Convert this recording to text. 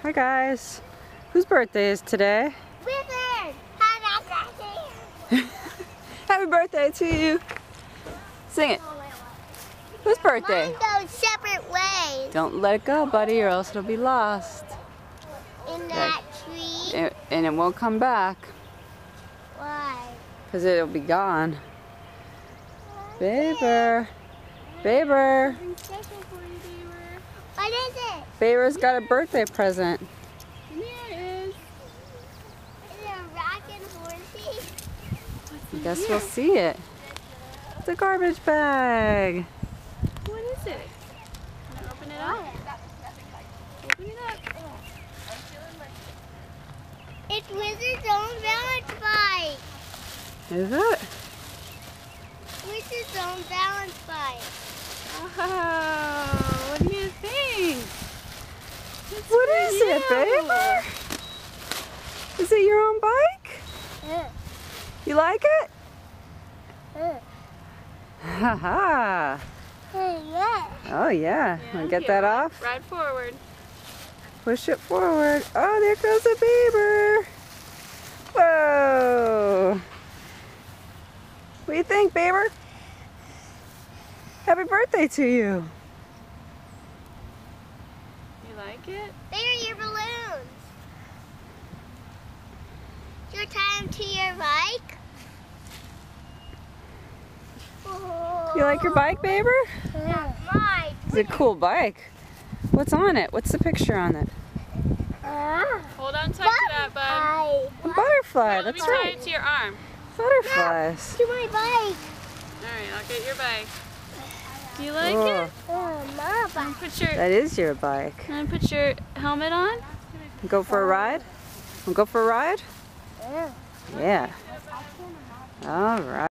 Hi guys. Whose birthday is today? Wizard! Happy birthday to you. Sing it. Whose birthday? Mine goes separate ways. Don't let it go, buddy, or else it'll be lost. In that tree? And it won't come back. Why? Because it'll be gone. Baber. Baber. What is it? Baber's got a birthday present. Here it is. Is it a rockin' horsey? I guess we'll see it. It's a garbage bag. What is it? Can I open it up? Open it up. It's Wizard's own balance bike. Is it? Wizard's own balance bike. Oh, what do you think? What is it, Baber? Is it your own bike? You like it? Ha ha. Yeah. Oh yeah. Wanna get that off? Ride forward. Push it forward. Oh, there goes a Baber. Whoa. What do you think, Baber? Happy birthday to you. You like it? They're your balloons. Your time to your bike. You like your bike, Baber? Not mine. It's a cool bike. What's on it? What's the picture on it? Hold on tight to that, bud. A butterfly. Let me That's tie right. it to your arm. Butterflies. To my bike. Alright, I'll get your bike. Do you like Oh, it? My bike. that is your bike. Put your helmet on. Go for a ride? Wanna go for a ride? Yeah. All right.